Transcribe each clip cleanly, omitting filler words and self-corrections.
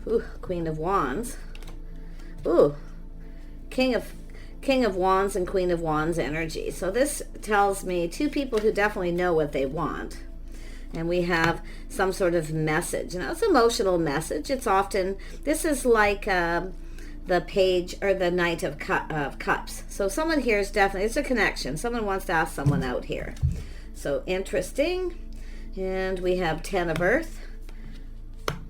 Ooh, Queen of Wands. Ooh, King of Wands and Queen of Wands energy. So this tells me two people who definitely know what they want. And we have some sort of message. Now, it's an emotional message. It's often, this is like the page or the Knight of Cups. So someone here is definitely, it's a connection. Someone wants to ask someone out here. So interesting. And we have 10 of Earth,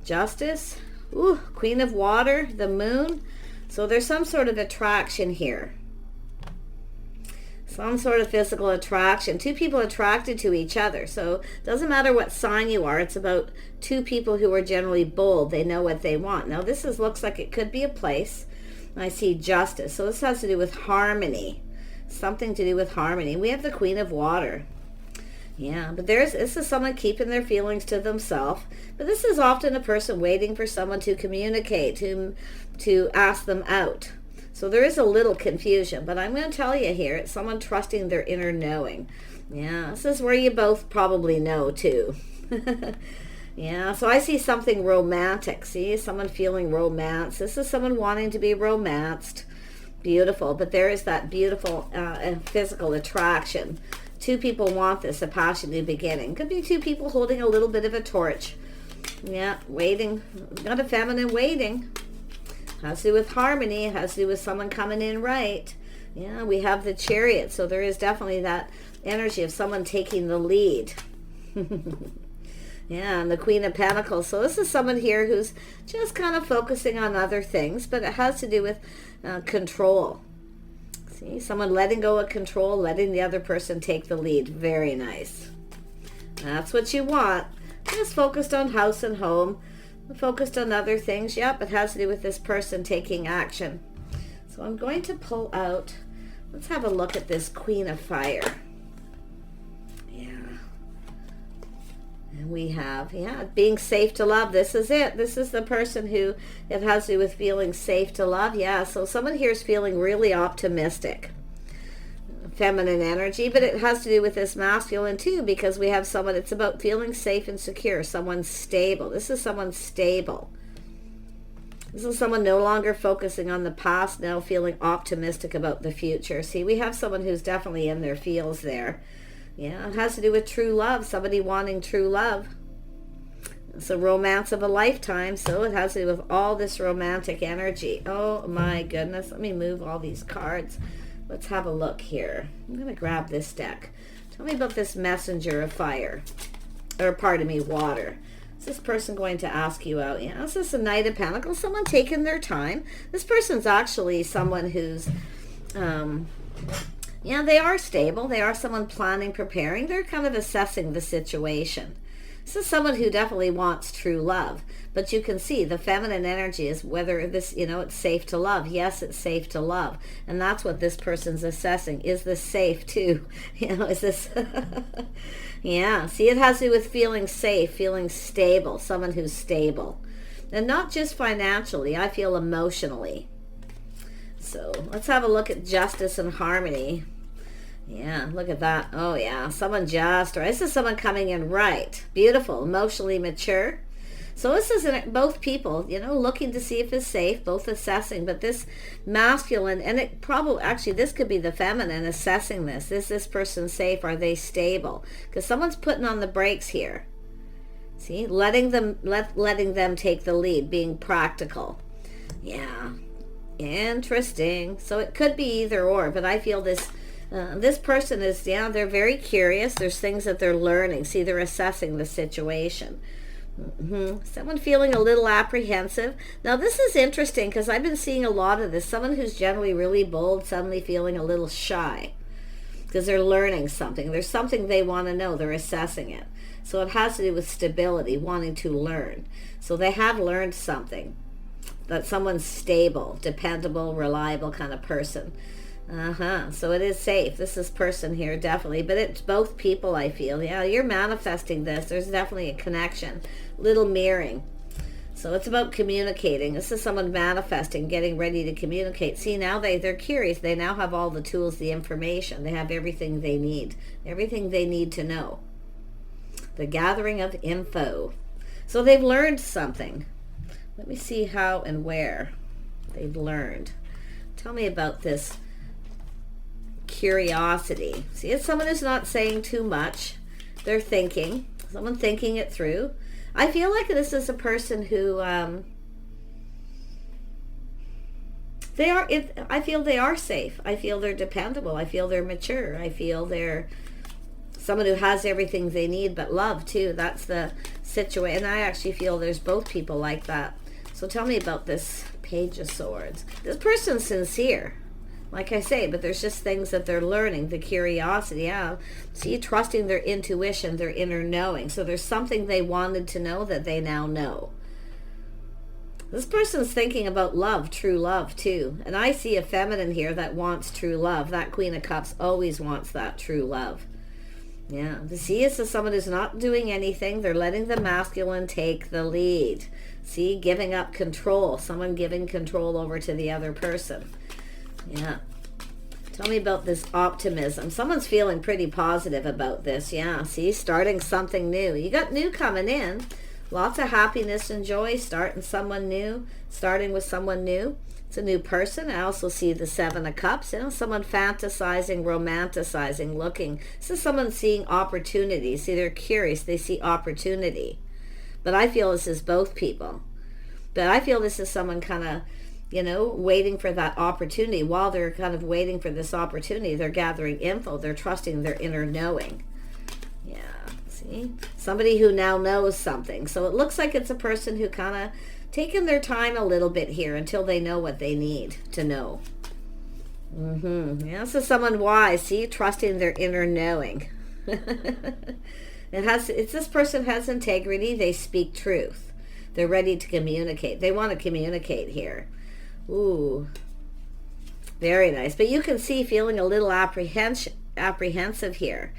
Justice, ooh, Queen of Water, the Moon. So there's some sort of attraction here. Some sort of physical attraction. Two people attracted to each other. So it doesn't matter what sign you are. It's about two people who are generally bold. They know what they want. Now this looks like it could be a place. I see Justice. So this has to do with harmony. Something to do with harmony. We have the Queen of Water. Yeah, but this is someone keeping their feelings to themselves. But this is often a person waiting for someone to communicate, to ask them out. So there is a little confusion, but I'm going to tell you here, it's someone trusting their inner knowing. Yeah, this is where you both probably know too. Yeah, so I see something romantic. See, someone feeling romance. This is someone wanting to be romanced. Beautiful, but there is that beautiful physical attraction. Two people want this, a passionate beginning. Could be two people holding a little bit of a torch. Yeah, waiting. Got a feminine waiting. Has to do with harmony. Has to do with someone coming in right. Yeah, we have the Chariot. So there is definitely that energy of someone taking the lead. Yeah, and the Queen of Pentacles. So this is someone here who's just kind of focusing on other things, but it has to do with control. See, someone letting go of control, letting the other person take the lead. Very nice. That's what you want. Just focused on house and home. Focused on other things. Yep, it has to do with this person taking action. So I'm going to pull out, let's have a look at this Queen of Fire. Yeah. And we have, yeah, being safe to love. This is it. This is the person who it has to do with feeling safe to love. Yeah, so someone here is feeling really optimistic. Feminine energy, but it has to do with this masculine too, because we have someone, it's about feeling safe and secure, someone stable. This is someone stable. This is someone no longer focusing on the past, now feeling optimistic about the future. See, we have someone who's definitely in their feels there. Yeah, it has to do with true love, somebody wanting true love. It's a romance of a lifetime, so it has to do with all this romantic energy. Oh my goodness, let me move all these cards. Let's have a look here. I'm going to grab this deck. Tell me about this messenger of fire. Or, pardon me, water. Is this person going to ask you out? Yeah, this is a Knight of Pentacles. Someone taking their time. This person's actually someone who's, yeah, they are stable. They are someone planning, preparing. They're kind of assessing the situation. This is someone who definitely wants true love. But you can see the feminine energy is whether this, you know, it's safe to love. Yes, it's safe to love. And that's what this person's assessing. Is this safe too? You know, is this... Yeah, see, it has to do with feeling safe, feeling stable. Someone who's stable. And not just financially. I feel emotionally. So let's have a look at justice and harmony. Yeah, look at that. Oh, yeah. Someone just, or this is someone coming in right. Beautiful, emotionally mature. So this is both people, you know, looking to see if it's safe, both assessing. But this masculine, and it probably, actually, this could be the feminine assessing this. Is this person safe? Are they stable? Because someone's putting on the brakes here. See, letting them take the lead, being practical. Yeah, interesting. So it could be either or, but I feel this... this person is, yeah, they're very curious. There's things that they're learning. See, they're assessing the situation. Someone feeling a little apprehensive. Now, this is interesting because I've been seeing a lot of this. Someone who's generally really bold, suddenly feeling a little shy because they're learning something. There's something they want to know. They're assessing it. So it has to do with stability, wanting to learn. So they have learned something. That someone's stable, dependable, reliable kind of person. So it is safe. This is person here, definitely. But it's both people, I feel. Yeah, you're manifesting this. There's definitely a connection. Little mirroring. So it's about communicating. This is someone manifesting, getting ready to communicate. See, now they're curious. They now have all the tools, the information. They have everything they need. Everything they need to know. The gathering of info. So they've learned something. Let me see how and where they've learned. Tell me about this curiosity. See, it's someone who's not saying too much. They're thinking. Someone thinking it through. I feel like this is a person who I feel they are safe. I feel they're dependable. I feel they're mature. I feel they're someone who has everything they need, but love too. That's the situation. And I actually feel there's both people like that. So tell me about this Page of Swords. This person's sincere, like I say, but there's just things that they're learning, the curiosity. Yeah. See, trusting their intuition, their inner knowing. So there's something they wanted to know that they now know. This person's thinking about love, true love too. And I see a feminine here that wants true love. That Queen of Cups always wants that true love. Yeah, the see is someone who's not doing anything. They're letting the masculine take the lead. See, giving up control. Someone giving control over to the other person. Yeah. Tell me about this optimism. Someone's feeling pretty positive about this. Yeah, see, starting something new. You got new coming in. Lots of happiness and joy, starting someone new, starting with someone new. It's a new person. I also see the Seven of Cups, someone fantasizing, romanticizing, looking. This is someone seeing opportunity. See, they're curious. They see opportunity. But I feel this is both people. But I feel this is someone kind of, waiting for that opportunity. While they're kind of waiting for this opportunity, they're gathering info. They're trusting their inner knowing. Yeah, see? Somebody who now knows something. So it looks like it's a person who kind of taking their time a little bit here until they know what they need to know. Yeah, this is someone wise. See, trusting their inner knowing. This person has integrity. They speak truth. They're ready to communicate. They want to communicate here. Ooh, very nice. But you can see feeling a little apprehensive here.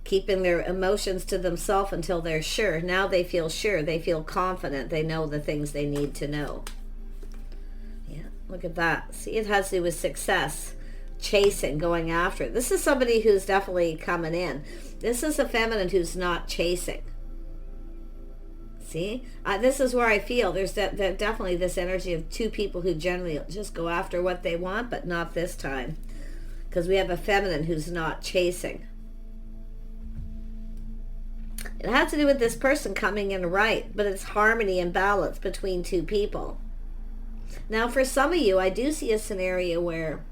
Keeping their emotions to themselves until they're sure. Now they feel sure. They feel confident. They know the things they need to know. Yeah, look at that. See, it has to do with success, chasing, going after it. This is somebody who's definitely coming in. This is a feminine who's not chasing. See, this is where I feel there's definitely this energy of two people who generally just go after what they want, but not this time. Because we have a feminine who's not chasing. It has to do with this person coming in right, but it's harmony and balance between two people. Now, for some of you, I do see a scenario where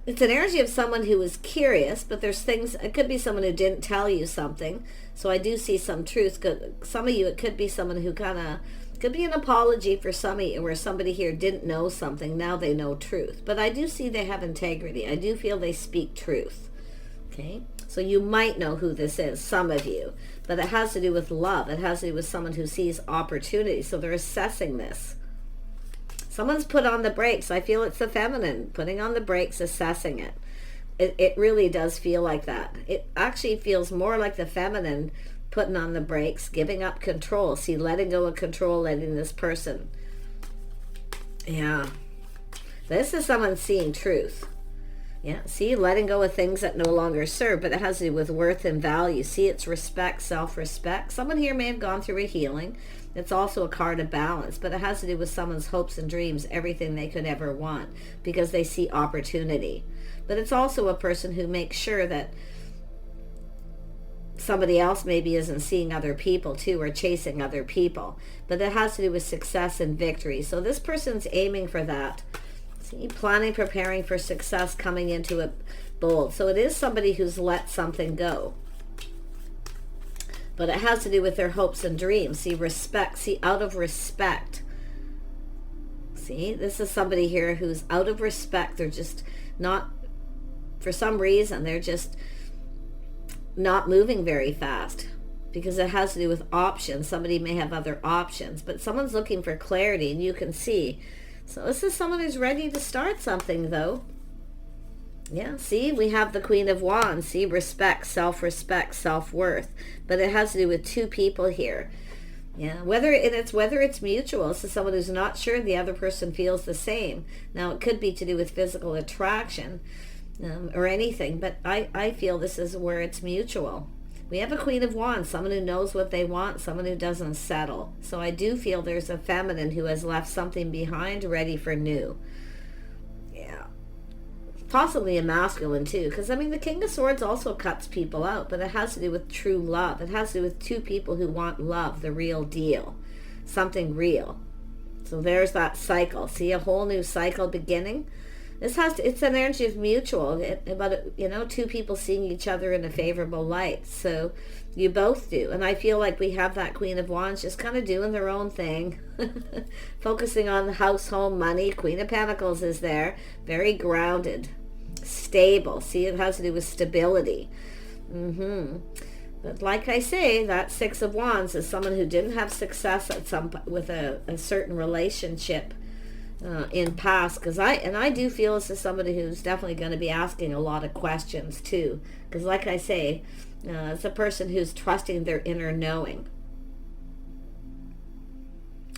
it's an energy of someone who is curious, but there's things, it could be someone who didn't tell you something. So I do see some truth. Some of you, it could be someone who could be an apology for some of you, where somebody here didn't know something, now they know truth. But I do see they have integrity. I do feel they speak truth. Okay? So you might know who this is, some of you. But it has to do with love. It has to do with someone who sees opportunity. So they're assessing this. Someone's put on the brakes. I feel it's the feminine putting on the brakes, assessing it. It really does feel like that. It actually feels more like the feminine putting on the brakes, giving up control. See, letting go of control, letting this person. Yeah. This is someone seeing truth. Yeah, see, letting go of things that no longer serve, but it has to do with worth and value. See, it's respect, self-respect. Someone here may have gone through a healing. It's also a card of balance, but it has to do with someone's hopes and dreams, everything they could ever want, because they see opportunity. But it's also a person who makes sure that somebody else maybe isn't seeing other people too, or chasing other people. But it has to do with success and victory. So this person's aiming for that. See, planning, preparing for success, coming into it bold. So it is somebody who's let something go. But it has to do with their hopes and dreams. See, respect. See, out of respect. See, this is somebody here who's out of respect. They're just not, for some reason, they're just not moving very fast. Because it has to do with options. Somebody may have other options. But someone's looking for clarity, and you can see. So this is someone who's ready to start something, though. Yeah, see, we have the Queen of Wands. See, respect, self-respect, self-worth. But it has to do with two people here. Yeah, whether it's mutual. So someone who's not sure the other person feels the same. Now, it could be to do with physical attraction or anything. But I feel this is where it's mutual. We have a Queen of Wands, someone who knows what they want, someone who doesn't settle. So I do feel there's a feminine who has left something behind, ready for new. Yeah. Possibly a masculine too, because I mean the King of Swords also cuts people out, but it has to do with true love. It has to do with two people who want love, the real deal, something real. So there's that cycle. See, a whole new cycle beginning. It's an energy of mutual, two people seeing each other in a favorable light. So you both do. And I feel like we have that Queen of Wands just kind of doing their own thing, focusing on the house, home, money. Queen of Pentacles is there, very grounded, stable. See, it has to do with stability. But like I say, that Six of Wands is someone who didn't have success with a certain relationship in past, because I do feel this is somebody who's definitely going to be asking a lot of questions too, because like I say, it's a person who's trusting their inner knowing.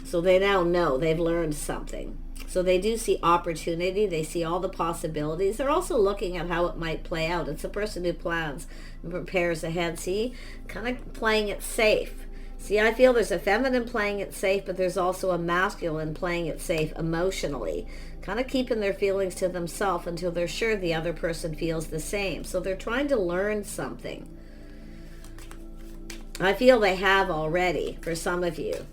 So they now know, they've learned something. So they do see opportunity, they see all the possibilities. They're also looking at how it might play out. It's a person who plans and prepares ahead. See, kind of playing it safe. See, I feel there's a feminine playing it safe, but there's also a masculine playing it safe emotionally, kind of keeping their feelings to themselves until they're sure the other person feels the same. So they're trying to learn something. I feel they have already for some of you.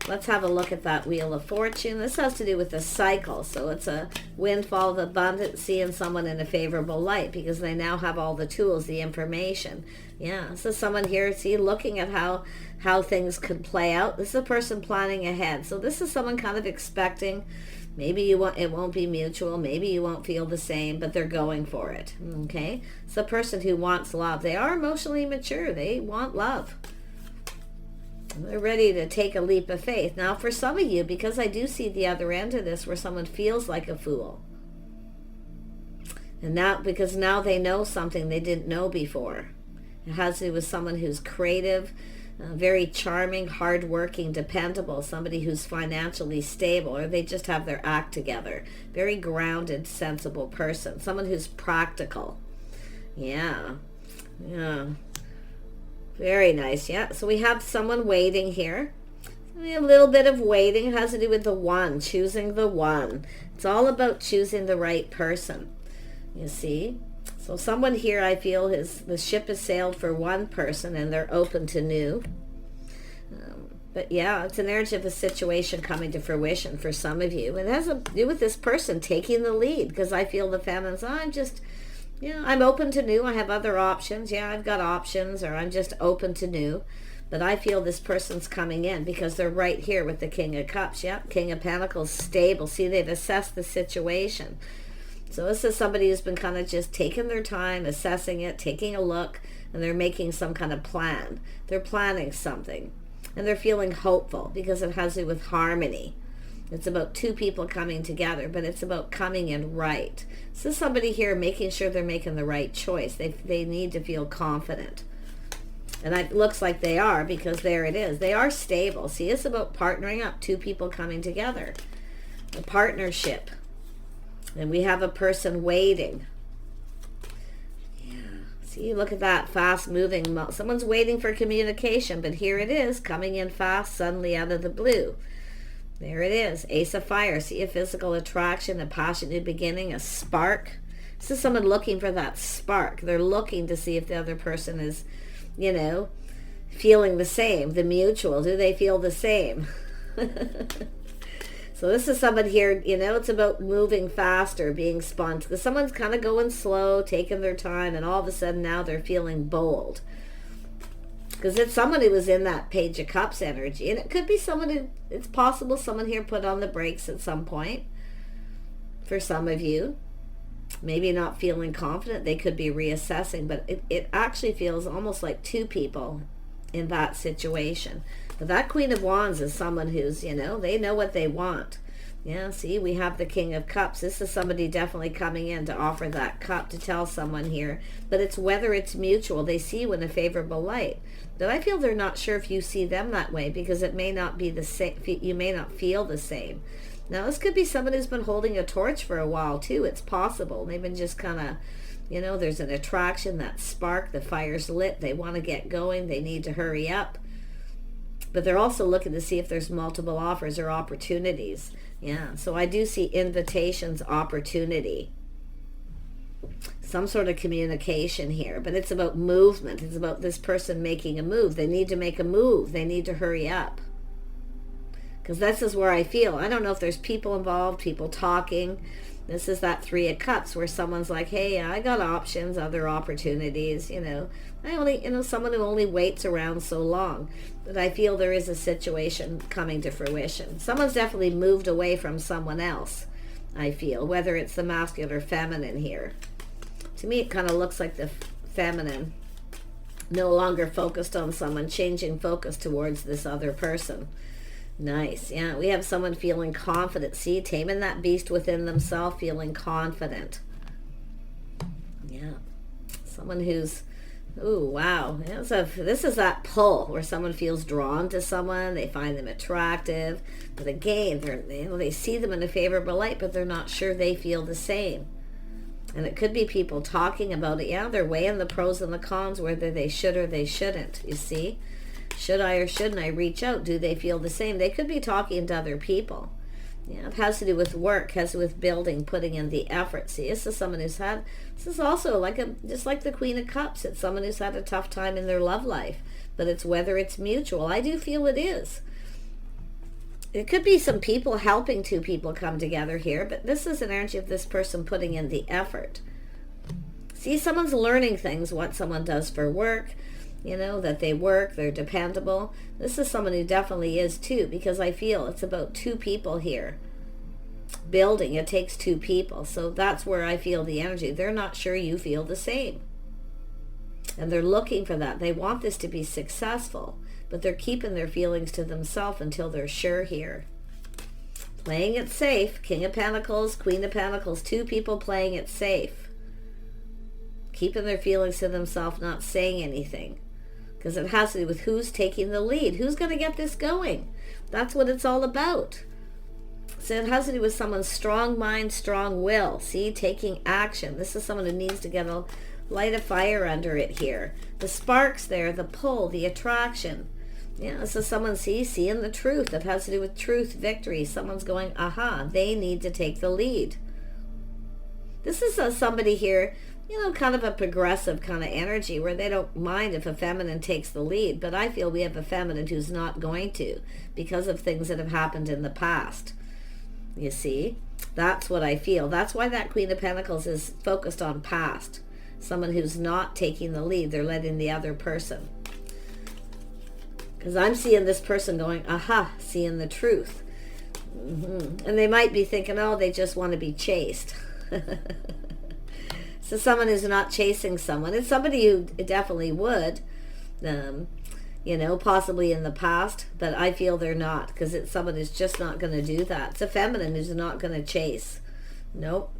Let's have a look at that Wheel of Fortune. This has to do with the cycle. So it's a windfall of abundance, seeing someone in a favorable light because they now have all the tools, the information. Yeah, so someone here, see, looking at how things could play out. This is a person planning ahead. So this is someone kind of expecting, maybe it won't be mutual, maybe you won't feel the same, but they're going for it, okay? It's a person who wants love. They are emotionally mature. They want love. They're ready to take a leap of faith. Now, for some of you, because I do see the other end of this where someone feels like a fool. And now, because now they know something they didn't know before. It has to do with someone who's creative, very charming, hardworking, dependable, somebody who's financially stable, or they just have their act together. Very grounded, sensible person. Someone who's practical. Yeah. Very nice, yeah. So we have someone waiting here. A little bit of waiting. It has to do with the one, choosing the one. It's all about choosing the right person, you see. So someone here, I feel, the ship has sailed for one person and they're open to new. But yeah, it's an energy of a situation coming to fruition for some of you. It has to do with this person taking the lead, because I feel the feminine's, I'm open to new. I have other options. Yeah, I've got options, or I'm just open to new. But I feel this person's coming in because they're right here with the King of Cups. Yep, King of Pentacles, stable. See, they've assessed the situation. So this is somebody who's been kind of just taking their time, assessing it, taking a look, and they're making some kind of plan. They're planning something. And they're feeling hopeful because it has to do with harmony. It's about two people coming together, but it's about coming in right. So somebody here making sure they're making the right choice. They need to feel confident. And it looks like they are, because there it is. They are stable. See, it's about partnering up, two people coming together. A partnership. And we have a person waiting. Yeah. See, look at that, fast moving. Someone's waiting for communication, but here it is, coming in fast, suddenly out of the blue. There it is, Ace of Fire. See, a physical attraction, a passionate beginning, a spark. This is someone looking for that spark. They're looking to see if the other person is, feeling the same, the mutual. Do they feel the same? So this is someone here, it's about moving faster, being spontaneous. Because someone's kind of going slow, taking their time, and all of a sudden now they're feeling bold. Because it's someone who was in that Page of Cups energy. And it could be someone it's possible someone here put on the brakes at some point. For some of you. Maybe not feeling confident. They could be reassessing. But it actually feels almost like two people in that situation. But that Queen of Wands is someone who's, they know what they want. Yeah, see, we have the King of Cups. This is somebody definitely coming in to offer that cup, to tell someone here. But it's whether it's mutual. They see you in a favorable light. But I feel they're not sure if you see them that way, because it may not be the same. You may not feel the same. Now, this could be someone who's been holding a torch for a while, too. It's possible. They've been just kind of You know, there's an attraction, that spark, the fire's lit. They want to get going. They need to hurry up. But they're also looking to see if there's multiple offers or opportunities. Yeah, so I do see invitations, opportunity. Some sort of communication here, but it's about movement. It's about this person making a move. They need to make a move. They need to hurry up. Because this is where I feel. I don't know if there's people involved, people talking. This is that Three of Cups where someone's like, hey, I got options, other opportunities, someone who only waits around so long. But I feel there is a situation coming to fruition. Someone's definitely moved away from someone else, I feel, whether it's the masculine or feminine here. To me, it kind of looks like the feminine no longer focused on someone, changing focus towards this other person. Nice. Yeah, we have someone feeling confident. See, taming that beast within themselves, feeling confident. Yeah. Someone who's, ooh, wow. Yeah, so this is that pull where someone feels drawn to someone. They find them attractive. But again, they see them in a favorable light, but they're not sure they feel the same. And it could be people talking about it. Yeah, they're weighing the pros and the cons, whether they should or they shouldn't, you see. Should I or shouldn't I reach out? Do they feel the same? They could be talking to other people. Yeah, it has to do with work, has to do with building, putting in the effort. See, this is someone who's had, this is also just like the Queen of Cups. It's someone who's had a tough time in their love life. But it's whether it's mutual. I do feel it is. It could be some people helping two people come together here, but this is an energy of this person putting in the effort. See, someone's learning things, what someone does for work, that they work, they're dependable. This is someone who definitely is too, because I feel it's about two people here. Building, it takes two people. So that's where I feel the energy. They're not sure you feel the same. And they're looking for that. They want this to be successful, but they're keeping their feelings to themselves until they're sure here. Playing it safe. King of Pentacles, Queen of Pentacles, two people playing it safe. Keeping their feelings to themselves, not saying anything. Because it has to do with who's taking the lead. Who's going to get this going? That's what it's all about. So it has to do with someone's strong mind, strong will. See, taking action. This is someone who needs to light a fire under it here. The sparks there, the pull, the attraction. Yeah, this is someone seeing the truth. That has to do with truth, victory. Someone's going, aha, they need to take the lead. This is somebody here, kind of a progressive kind of energy where they don't mind if a feminine takes the lead. But I feel we have a feminine who's not going to because of things that have happened in the past. You see? That's what I feel. That's why that Queen of Pentacles is focused on past. Someone who's not taking the lead. They're letting the other person. Because I'm seeing this person going, aha, seeing the truth. And they might be thinking, oh, they just want to be chased. So someone who's not chasing someone. It's somebody who definitely would, possibly in the past. But I feel they're not, because it's someone who's just not going to do that. It's a feminine who's not going to chase. Nope.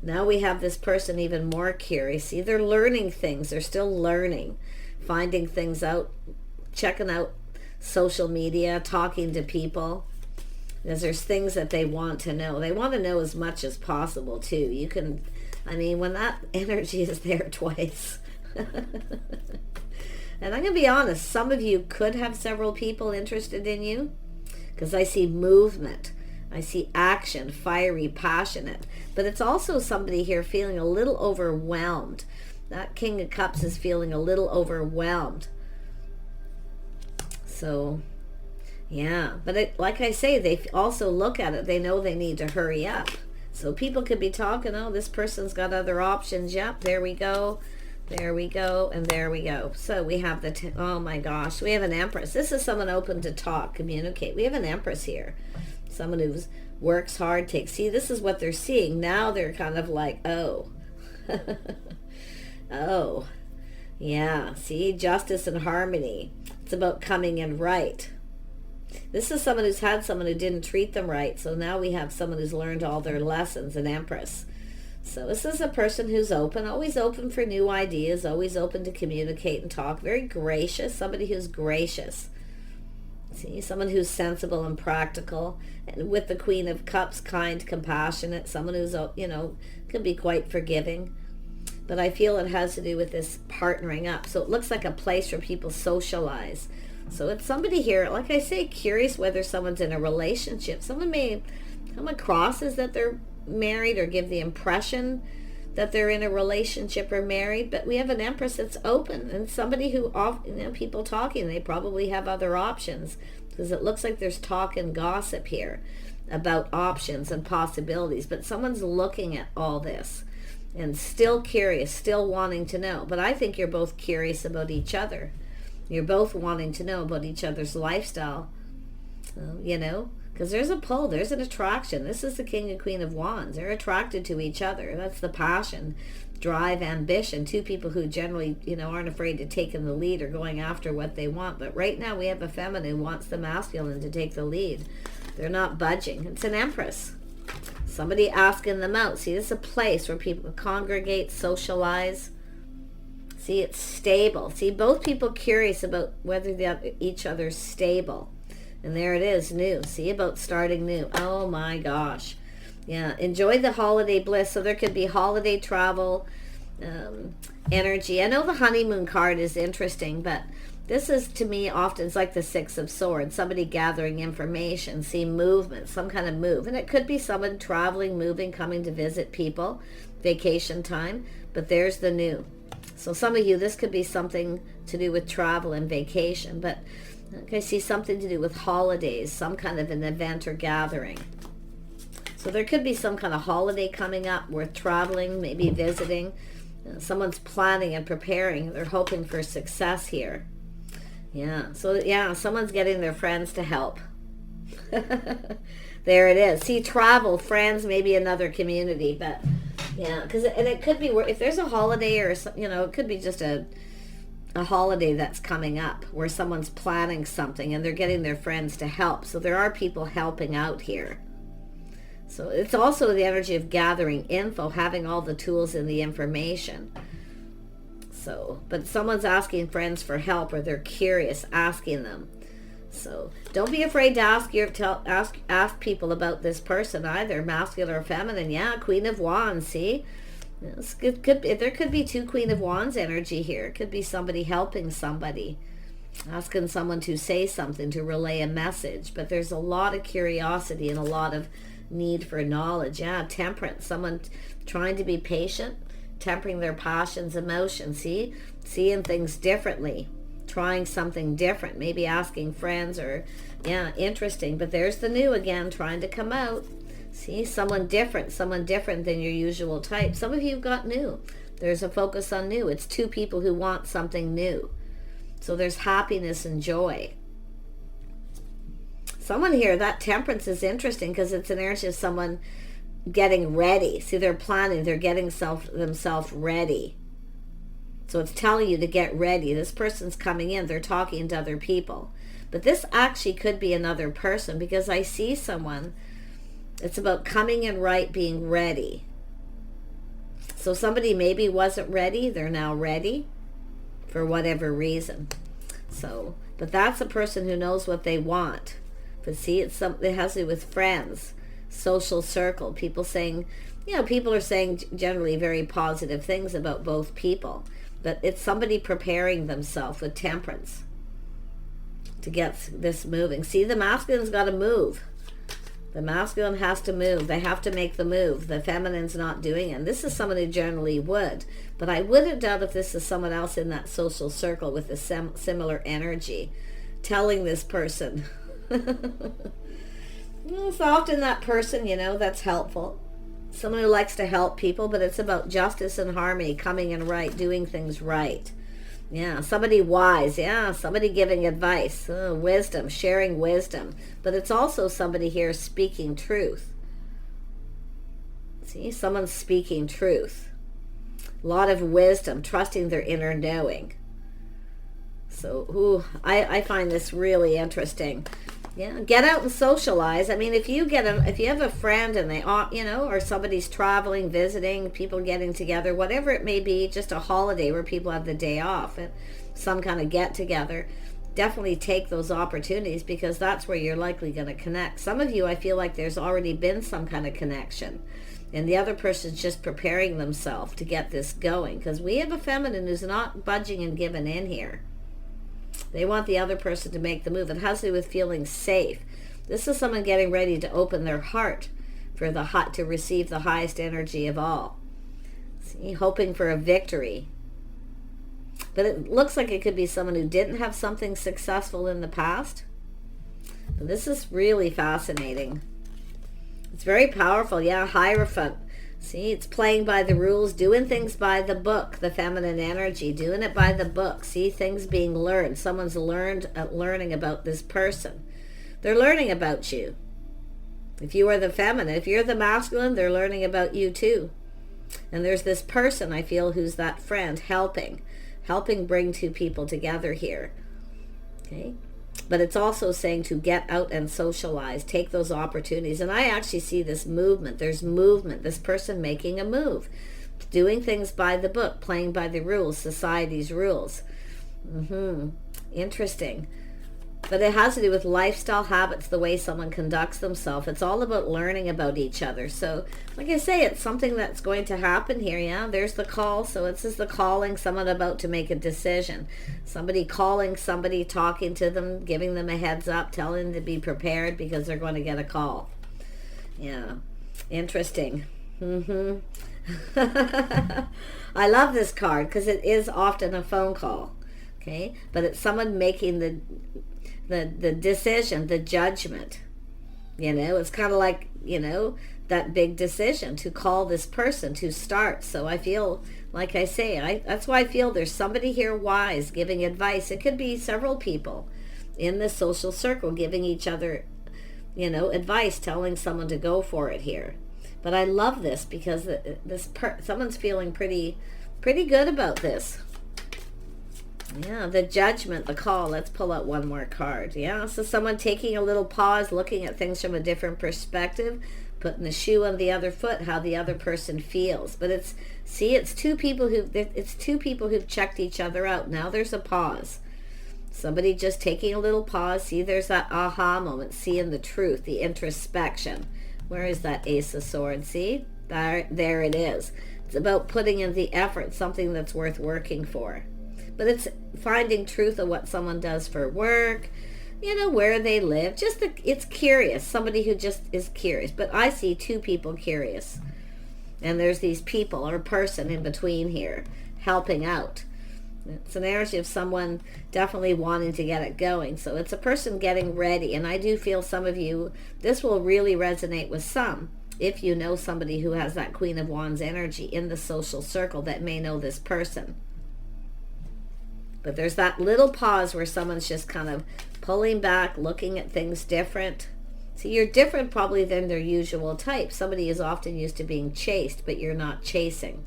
Now we have this person even more curious. See, they're learning things. They're still learning, finding things out, checking out social media, talking to people. Because there's things that they want to know. They want to know as much as possible, too. When that energy is there twice. And I'm going to be honest, some of you could have several people interested in you. Because I see movement. I see action, fiery, passionate. But it's also somebody here feeling a little overwhelmed. That King of Cups is feeling a little overwhelmed. So, yeah. But like I say, they also look at it. They know they need to hurry up. So people could be talking, oh, this person's got other options. Yep, there we go. There we go. And there we go. So we have oh my gosh, we have an Empress. This is someone open to talk, communicate. We have an Empress here. Someone who works hard, see, this is what they're seeing. Now they're kind of like, oh. Oh. Yeah, see, justice and harmony. It's about coming in right. This is someone who's had someone who didn't treat them right. So now we have someone who's learned all their lessons, an Empress. So this is a person who's open, always open for new ideas, always open to communicate and talk. Very gracious, somebody who's gracious. See, someone who's sensible and practical. And with the Queen of Cups, kind, compassionate. Someone who's, could be quite forgiving. but I feel it has to do with this partnering up. So it looks like a place where people socialize. So it's somebody here, like I say, curious whether someone's in a relationship. Someone may come across as that they're married or give the impression that they're in a relationship or married, but we have an Empress that's open, and somebody who, people talking, they probably have other options, because it looks like there's talk and gossip here about options and possibilities, but someone's looking at all this and still curious, still wanting to know. But I think you're both curious about each other. You're both wanting to know about each other's lifestyle, because there's a pull, there's an attraction. This is the King and Queen of Wands. They're attracted to each other. That's the passion, drive, ambition. Two people who generally, aren't afraid to take in the lead or going after what they want. But right now we have a feminine who wants the masculine to take the lead. They're not budging. It's an Empress. Somebody asking them out. See, this is a place where people congregate, socialize. See, it's stable. See, both people curious about whether each other's stable. And there it is, new. See, about starting new. Oh my gosh. Yeah, enjoy the holiday bliss. So there could be holiday travel energy. I know the honeymoon card is interesting, but this is, to me, often it's like the Six of Swords. Somebody gathering information, see movement, some kind of move. And it could be someone traveling, moving, coming to visit people, vacation time. But there's the new. So some of you, this could be something to do with travel and vacation. But I see something to do with holidays, some kind of an event or gathering. So there could be some kind of holiday coming up, worth traveling, maybe visiting. Someone's planning and preparing. They're hoping for success here. Yeah, so someone's getting their friends to help. There it is. See, travel, friends, maybe another community. But yeah, and it could be, if there's a holiday or, it could be just a holiday that's coming up where someone's planning something and they're getting their friends to help. So there are people helping out here. So it's also the energy of gathering info, having all the tools and the information. So, but someone's asking friends for help, or they're curious, asking them. So don't be afraid to ask people about this person either, masculine or feminine. Yeah, Queen of Wands, see? There could be two Queen of Wands energy here. It could be somebody helping somebody, asking someone to say something, to relay a message. But there's a lot of curiosity and a lot of need for knowledge. Yeah, temperance, someone trying to be patient, tempering their passions, emotions. See, seeing things differently, trying something different, maybe asking friends, or interesting. But there's the new again, trying to come out. See, someone different than your usual type. Some of you have got new. There's a focus on new. It's two people who want something new. So there's happiness and joy. Someone here, that temperance is interesting because it's an energy of someone getting ready. See, they're planning, they're getting themselves ready. So it's telling you to get ready. This person's coming in, they're talking to other people. But this actually could be another person, because I see someone. It's about coming in right, being ready. So somebody maybe wasn't ready. They're now ready for whatever reason. So, but that's a person who knows what they want. But see, it has to do with friends, social circle, people saying, people are saying generally very positive things about both people. But it's somebody preparing themselves with temperance to get this moving. See, the masculine's got to move. The masculine has to move. They have to make the move. The feminine's not doing it. And this is someone who generally would. But I wouldn't doubt if this is someone else in that social circle with a similar energy telling this person. It's often that person, that's helpful. Someone who likes to help people, but it's about justice and harmony, coming in right, doing things right. Yeah, somebody wise. Yeah, somebody giving advice, wisdom, sharing wisdom. But it's also somebody here speaking truth. See, someone's speaking truth. A lot of wisdom, trusting their inner knowing. So, I find this really interesting. Yeah, get out and socialize. I mean, if you have a friend and they, or somebody's traveling, visiting, people getting together, whatever it may be, just a holiday where people have the day off, and some kind of get together, definitely take those opportunities, because that's where you're likely going to connect. Some of you, I feel like there's already been some kind of connection. And the other person's just preparing themselves to get this going. Because we have a feminine who's not budging and giving in here. They want the other person to make the move. It has to do with feeling safe. This is someone getting ready to open their heart for to receive the highest energy of all. See, hoping for a victory. But it looks like it could be someone who didn't have something successful in the past. But this is really fascinating. It's very powerful. Yeah, Hierophant. See, it's playing by the rules, doing things by the book, the feminine energy, doing it by the book. See, things being learned. Someone's learning about this person. They're learning about you. If you are the feminine, if you're the masculine, they're learning about you too. And there's this person, I feel, who's that friend, helping bring two people together here. Okay? But it's also saying to get out and socialize, take those opportunities. And I actually see this movement. There's movement, this person making a move, doing things by the book, playing by the rules, society's rules. Interesting. But it has to do with lifestyle habits, the way someone conducts themselves. It's all about learning about each other. So, like I say, it's something that's going to happen here. Yeah, there's the call. So it's just the calling, someone about to make a decision. Somebody calling somebody, talking to them, giving them a heads up, telling them to be prepared because they're going to get a call. Yeah, interesting. I love this card because it is often a phone call. Okay, but it's someone making the decision, the judgment. It's kind of like, that big decision to call this person to start. So I feel, like I say, that's why I feel there's somebody here wise giving advice. It could be several people in the social circle giving each other, advice, telling someone to go for it here. But I love this because someone's feeling pretty good about this. Yeah, the judgment, the call. Let's pull out one more card. Yeah, so someone taking a little pause, looking at things from a different perspective, putting the shoe on the other foot, how the other person feels. But it's two people who've checked each other out. Now there's a pause. Somebody just taking a little pause. See, there's that aha moment, seeing the truth, the introspection. Where is that Ace of Swords? See, there it is. It's about putting in the effort, something that's worth working for. But it's finding truth of what someone does for work, where they live. It's curious. Somebody who just is curious. But I see two people curious. And there's these people or person in between here helping out. It's an energy of someone definitely wanting to get it going. So it's a person getting ready. And I do feel some of you, this will really resonate with some. If you know somebody who has that Queen of Wands energy in the social circle that may know this person. But there's that little pause where someone's just kind of pulling back, looking at things different. See, you're different probably than their usual type. Somebody is often used to being chased, but you're not chasing.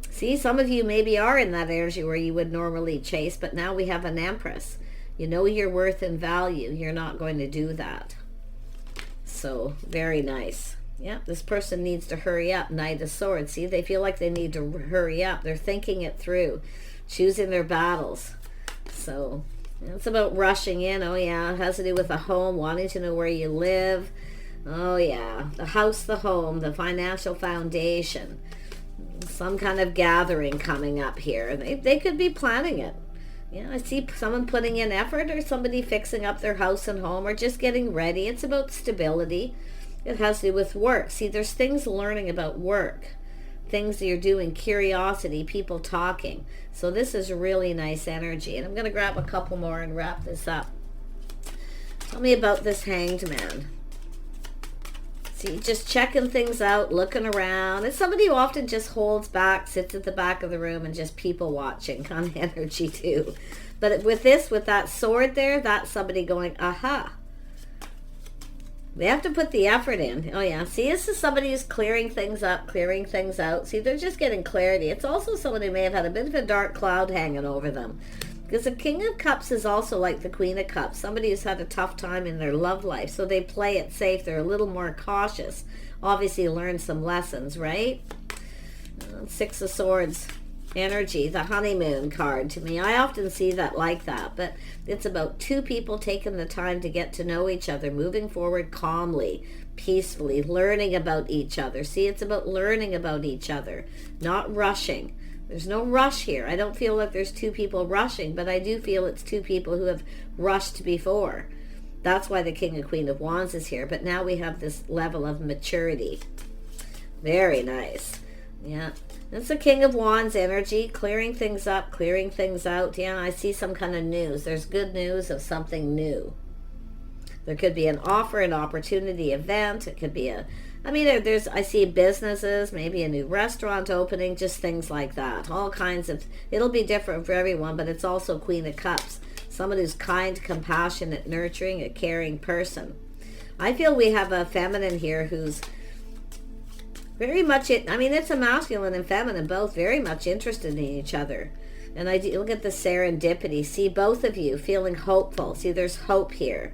See, some of you maybe are in that energy where you would normally chase, but now we have an Empress. You know your worth and value. You're not going to do that. So, very nice. Yeah, this person needs to hurry up. Knight of Swords. See, they feel like they need to hurry up. They're thinking it through, choosing their battles. So it's about rushing in. Oh, yeah, it has to do with a home, wanting to know where you live. Oh, yeah, the house, the home, the financial foundation. Some kind of gathering coming up here. They could be planning it. Yeah, I see someone putting in effort or somebody fixing up their house and home or just getting ready. It's about stability. It has to do with work. See, there's things learning about work, things that you're doing, curiosity, people talking. So this is really nice energy. And I'm going to grab a couple more and wrap this up. Tell me about this Hanged Man. See, just checking things out, looking around. It's somebody who often just holds back, sits at the back of the room and just people watching kind of energy too. But with that sword there, that's somebody going, aha. They have to put the effort in. Oh, yeah. See, this is somebody who's clearing things up, clearing things out. See, they're just getting clarity. It's also someone who may have had a bit of a dark cloud hanging over them. Because the King of Cups is also like the Queen of Cups. Somebody who's had a tough time in their love life. So they play it safe. They're a little more cautious. Obviously learn some lessons, right? Six of Swords. energy, the honeymoon card to me. I often see that like that, but it's about two people taking the time to get to know each other, moving forward calmly, peacefully, learning about each other. See, it's about learning about each other, not rushing. There's no rush here. I don't feel like there's two people rushing, but I do feel it's two people who have rushed before. That's why the King and Queen of Wands is here. But now we have this level of maturity. Very nice. Yeah. It's the King of Wands energy, clearing things up, clearing things out. Yeah, I see some kind of news. There's good news of something new. There could be an offer, an opportunity, event. It could be I see businesses, maybe a new restaurant opening, just things like that. All kinds of, it'll be different for everyone, but it's also Queen of Cups. Someone who's kind, compassionate, nurturing, a caring person. I feel we have a feminine here who's very much, it's a masculine and feminine, both very much interested in each other. And I do look at the serendipity. See both of you feeling hopeful. See, there's hope here.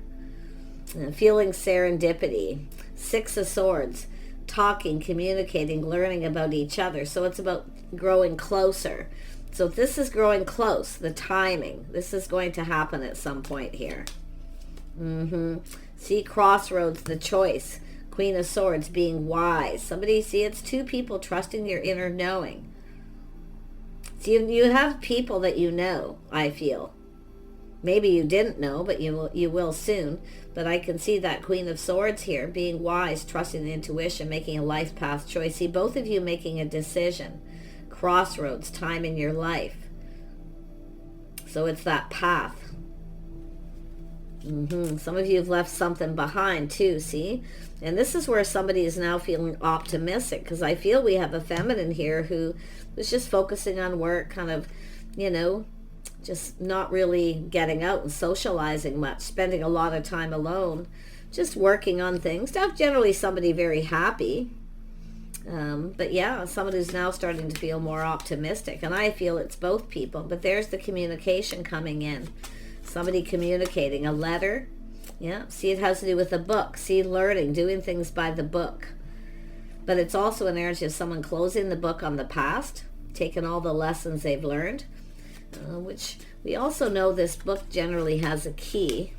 Feeling serendipity. Six of Swords. Talking, communicating, learning about each other. So it's about growing closer. So this is growing close. The timing. This is going to happen at some point here. See, crossroads, the choice. Queen of Swords, being wise. Somebody, see, it's two people trusting your inner knowing. See, you have people that you know, I feel. Maybe you didn't know, but you will soon. But I can see that Queen of Swords here, being wise, trusting the intuition, making a life path choice. See, both of you making a decision. Crossroads, time in your life. So it's that path. Some of you have left something behind too, see? And this is where somebody is now feeling optimistic, because I feel we have a feminine here who was just focusing on work, kind of, just not really getting out and socializing much, spending a lot of time alone, just working on things. Not generally somebody very happy. But yeah, someone who's now starting to feel more optimistic. And I feel it's both people. But there's the communication coming in. Somebody communicating, a letter. Yeah, see, it has to do with a book. See, learning, doing things by the book. But it's also an energy of someone closing the book on the past, taking all the lessons they've learned, which we also know this book generally has a key.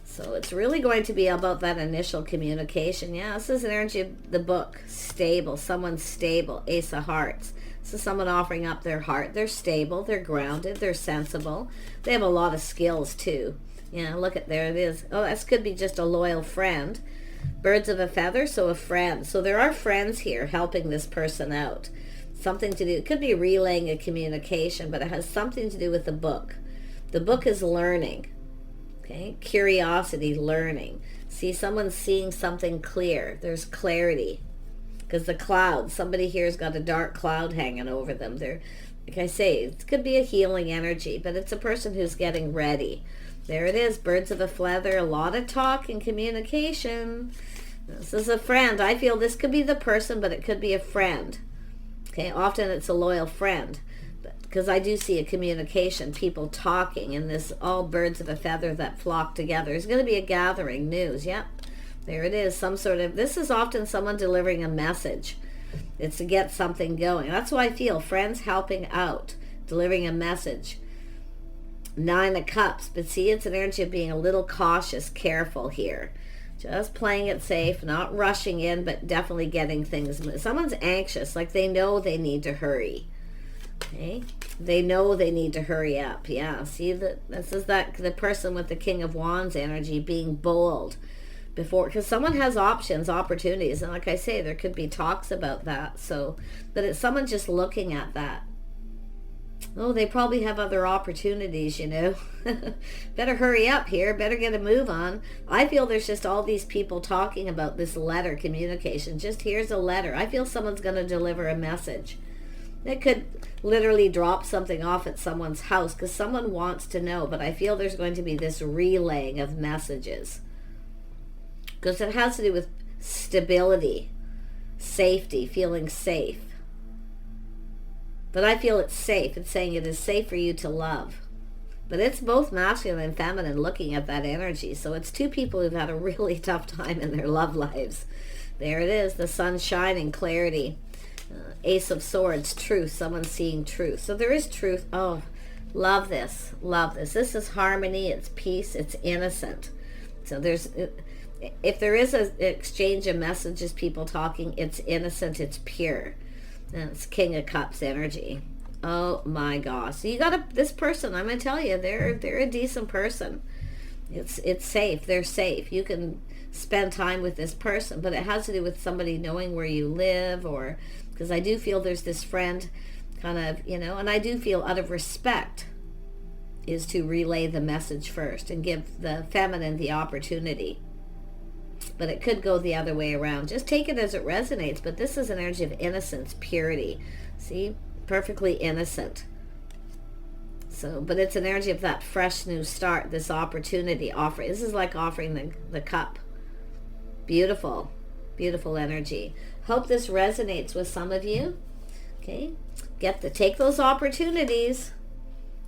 So it's really going to be about that initial communication. Yeah, this is an energy of the book. Stable, someone's stable. Ace of Hearts. This is someone offering up their heart. They're stable, they're grounded, they're sensible. They have a lot of skills too. Yeah, look at, there it is. Oh, this could be just a loyal friend. Birds of a feather, so a friend. So there are friends here helping this person out. Something to do, it could be relaying a communication, but it has something to do with the book. The book is learning. Okay, curiosity, learning. See, someone's seeing something clear. There's clarity. Because the clouds, somebody here has got a dark cloud hanging over them. They're, like I say, it could be a healing energy, but it's a person who's getting ready. There it is, birds of a feather, a lot of talk and communication. This is a friend. I feel this could be the person, but it could be a friend. Okay, often it's a loyal friend. Because I do see a communication, people talking, and this all birds of a feather that flock together. There's going to be a gathering, news, yep. There it is, some sort of, this is often someone delivering a message. It's to get something going. That's why I feel friends helping out, delivering a message. 9 of Cups, but see, it's an energy of being a little cautious, careful here. Just playing it safe, not rushing in, but definitely getting things. Someone's anxious, like they know they need to hurry. Okay, they know they need to hurry up. Yeah, see, this is that the person with the King of Wands energy being bold before, because someone has options, opportunities, and like I say, there could be talks about that. So, but it's someone just looking at that. Oh, they probably have other opportunities, Better hurry up here. Better get a move on. I feel there's just all these people talking about this letter communication. Just here's a letter. I feel someone's going to deliver a message. It could literally drop something off at someone's house because someone wants to know, but I feel there's going to be this relaying of messages because it has to do with stability, safety, feeling safe. But I feel it's safe. It's saying it is safe for you to love. But it's both masculine and feminine looking at that energy. So it's two people who've had a really tough time in their love lives. There it is, the sun shining, clarity. Ace of Swords, truth. Someone's seeing truth. So there is truth. Oh, love this. Love this. This is harmony. It's peace. It's innocent. So if there is an exchange of messages, people talking, it's innocent. It's pure. And it's King of Cups energy. Oh my gosh. So you got this person, I'm going to tell you, they're a decent person. It's safe. They're safe. You can spend time with this person, but it has to do with somebody knowing where you live, or because I do feel there's this friend kind of, and I do feel out of respect is to relay the message first and give the feminine the opportunity. But it could go the other way around. Just take it as it resonates. But this is an energy of innocence, purity. See? Perfectly innocent. So, but it's an energy of that fresh new start, this opportunity offering. This is like offering the cup. Beautiful, beautiful energy. Hope this resonates with some of you. Okay, take those opportunities.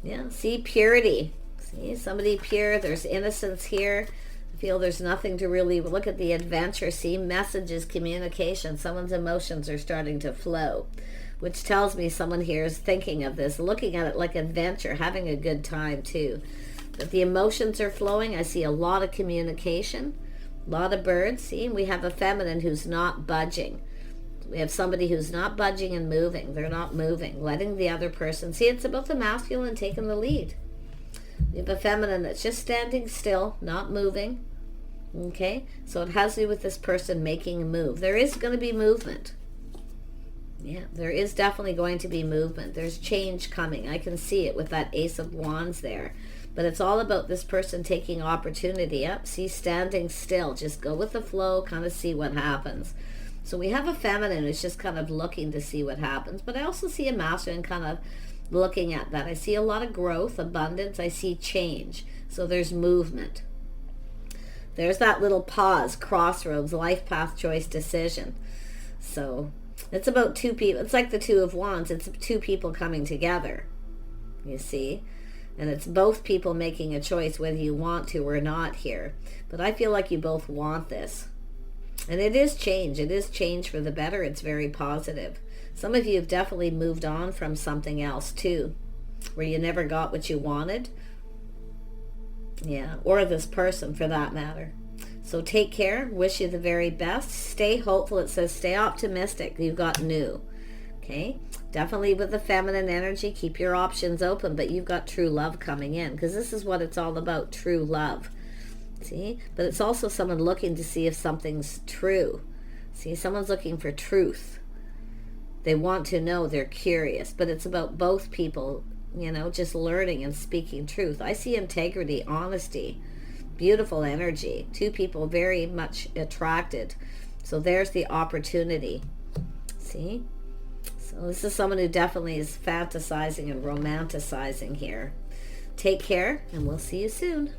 Yeah, see, purity. See, somebody pure. There's innocence here. I feel there's nothing to really look at the adventure. See, messages, communication. Someone's emotions are starting to flow, which tells me someone here is thinking of this, looking at it like adventure, having a good time too. But the emotions are flowing. I see a lot of communication, a lot of birds. See, we have a feminine who's not budging. We have somebody who's not budging and moving. They're not moving, letting the other person. See, it's about the masculine taking the lead. We have a feminine that's just standing still, not moving. Okay, so it has to do with this person making a move. There is going to be movement. Yeah, there is definitely going to be movement. There's change coming. I can see it with that Ace of Wands there. But it's all about this person taking opportunity up. See, standing still. Just go with the flow, kind of see what happens. So we have a feminine who's just kind of looking to see what happens. But I also see a masculine kind of looking at that. I see a lot of growth, abundance. I see change. So there's movement. There's that little pause, crossroads, life path, choice, decision. So it's about two people. It's like the Two of Wands. It's two people coming together, you see. And it's both people making a choice whether you want to or not here. But I feel like you both want this. And it is change. It is change for the better. It's very positive. Some of you have definitely moved on from something else too, where you never got what you wanted. Yeah, or this person for that matter. So take care. Wish you the very best. Stay hopeful. It says stay optimistic. You've got new. Okay? Definitely with the feminine energy, keep your options open, but you've got true love coming in, because this is what it's all about, true love. See? But it's also someone looking to see if something's true. See? Someone's looking for truth. They want to know. They're curious. But it's about both people, just learning and speaking truth. I see integrity, honesty, beautiful energy. Two people very much attracted. So there's the opportunity. See? So this is someone who definitely is fantasizing and romanticizing here. Take care, and we'll see you soon.